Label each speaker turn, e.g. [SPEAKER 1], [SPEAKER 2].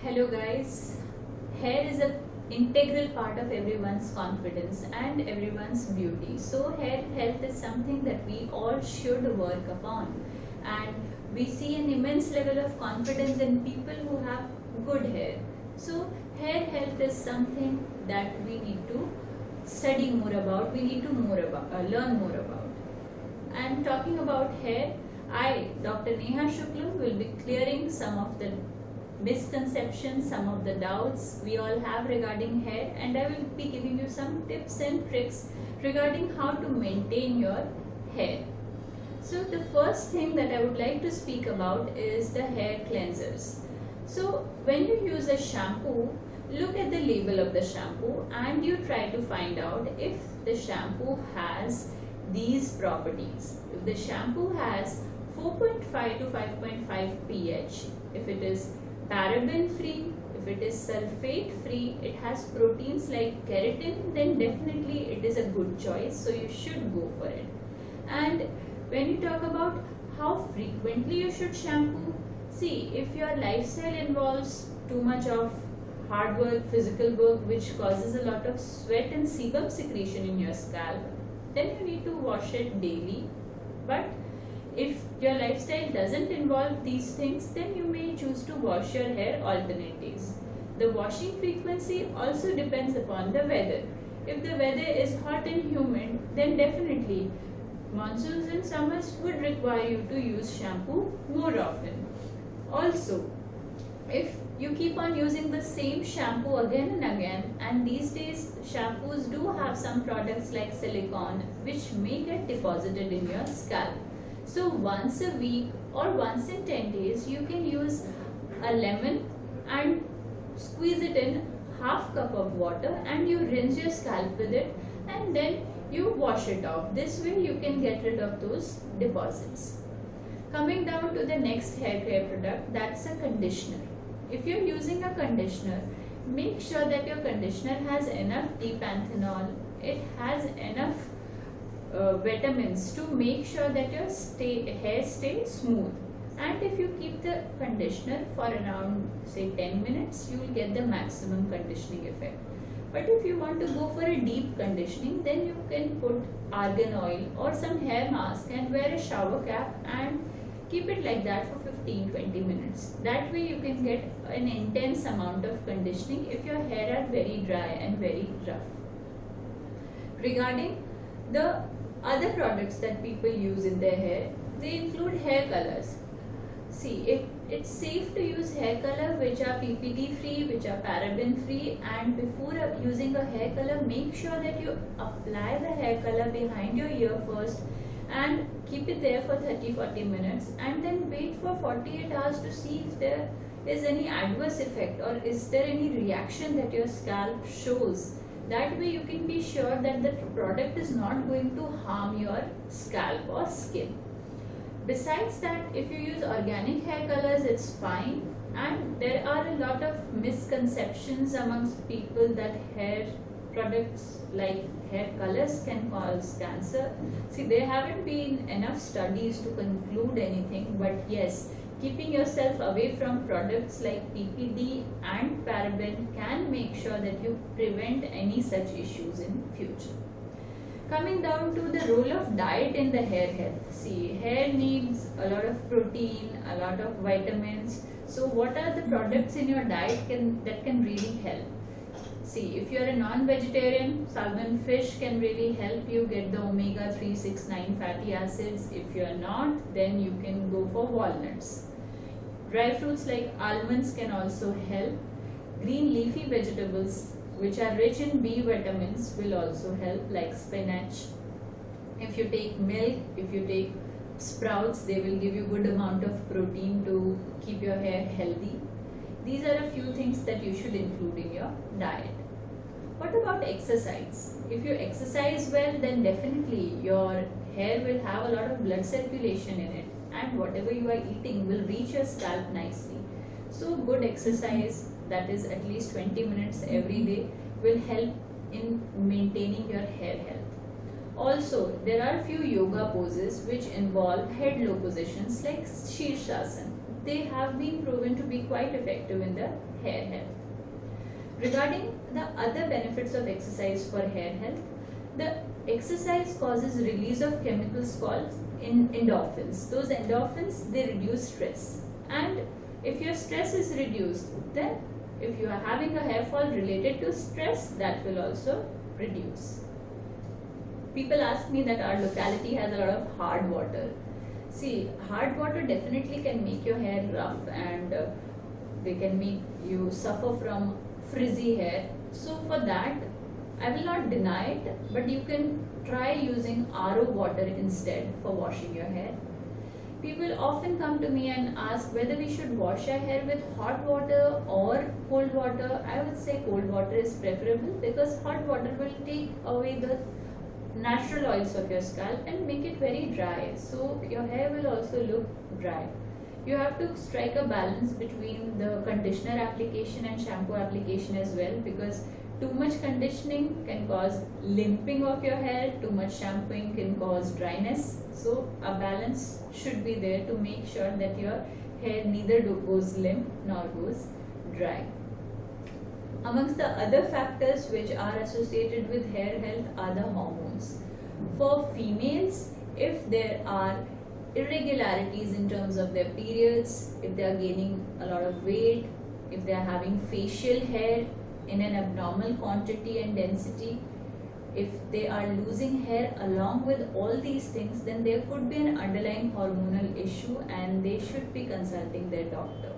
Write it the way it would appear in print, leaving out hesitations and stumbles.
[SPEAKER 1] Hello guys, hair is an integral part of everyone's confidence and everyone's beauty. So hair health is something that we all should work upon, and we see an immense level of confidence in people who have good hair. So hair health is something that we need to study more about, we need to learn more about. And talking about hair, I, Dr. Neha Shukla, will be clearing some of the misconceptions, some of the doubts we all have regarding hair, and I will be giving you some tips and tricks regarding how to maintain your hair. So the first thing that I would like to speak about is the hair cleansers. So when you use a shampoo, look at the label of the shampoo and you try to find out if the shampoo has these properties. If the shampoo has 4.5 to 5.5 pH, if it is paraben free, if it is sulfate free, it has proteins like keratin, then definitely it is a good choice, so you should go for it. And when you talk about how frequently you should shampoo, see, if your lifestyle involves too much of hard work, physical work, which causes a lot of sweat and sebum secretion in your scalp, then you need to wash it daily. But if your lifestyle doesn't involve these things, then you may choose to wash your hair alternate days. The washing frequency also depends upon the weather. If the weather is hot and humid, then definitely monsoons and summers would require you to use shampoo more often. Also, if you keep on using the same shampoo again and again, and these days shampoos do have some products like silicone which may get deposited in your scalp. So once a week or once in 10 days, you can use a lemon and squeeze it in half cup of water and you rinse your scalp with it and then you wash it off. This way you can get rid of those deposits. Coming down to the next hair care product, that's a conditioner. If you're using a conditioner, make sure that your conditioner has enough D-panthenol, it has enough vitamins to make sure that your hair stays smooth. And if you keep the conditioner for around say 10 minutes, you will get the maximum conditioning effect. But if you want to go for a deep conditioning, then you can put argan oil or some hair mask and wear a shower cap and keep it like that for 15-20 minutes. That way you can get an intense amount of conditioning if your hair are very dry and very rough. Regarding the other products that people use in their hair, they include hair colors. See, if it's safe to use hair color which are PPD free, which are paraben free, and before using a hair color, make sure that you apply the hair color behind your ear first and keep it there for 30-40 minutes and then wait for 48 hours to see if there is any adverse effect or is there any reaction that your scalp shows. That way you can be sure that the product is not going to harm your scalp or skin. Besides that, if you use organic hair colors, it's fine, and there are a lot of misconceptions amongst people that hair products like hair colors can cause cancer. See, there haven't been enough studies to conclude anything, but yes, keeping yourself away from products like PPD and paraben can make sure that you prevent any such issues in future. Coming down to the role of diet in the hair health. See, hair needs a lot of protein, a lot of vitamins. So what are the products in your diet that can really help? See, if you're a non-vegetarian, salmon fish can really help you get the omega-3, 6, 9 fatty acids. If you're not, then you can go for walnuts. Dry fruits like almonds can also help. Green leafy vegetables which are rich in B vitamins will also help, like spinach. If you take milk, if you take sprouts, they will give you good amount of protein to keep your hair healthy. These are a few things that you should include in your diet. What about exercise? If you exercise well, then definitely your hair will have a lot of blood circulation in it, and whatever you are eating will reach your scalp nicely. So good exercise, that is at least 20 minutes every day, will help in maintaining your hair health. Also, there are few yoga poses which involve head low positions like Shirshasana. they have been proven to be quite effective in the hair health. Regarding the other benefits of exercise for hair health, the exercise causes release of chemicals called endorphins. Those endorphins, they reduce stress, and if your stress is reduced, then if you are having a hair fall related to stress, that will also reduce. People ask me that our locality has a lot of hard water. See, hard water definitely can make your hair rough, and they can make you suffer from frizzy hair. So for that, I will not deny it, but you can try using RO water instead for washing your hair. People often come to me and ask whether we should wash our hair with hot water or cold water. I would say cold water is preferable, because hot water will take away the natural oils of your scalp and make it very dry. So your hair will also look dry. You have to strike a balance between the conditioner application and shampoo application as well, because too much conditioning can cause limping of your hair, too much shampooing can cause dryness. So a balance should be there to make sure that your hair neither goes limp nor goes dry. Amongst the other factors which are associated with hair health are the hormones. For females, if there are irregularities in terms of their periods, if they are gaining a lot of weight, if they are having facial hair in an abnormal quantity and density, if they are losing hair along with all these things, then there could be an underlying hormonal issue and they should be consulting their doctor.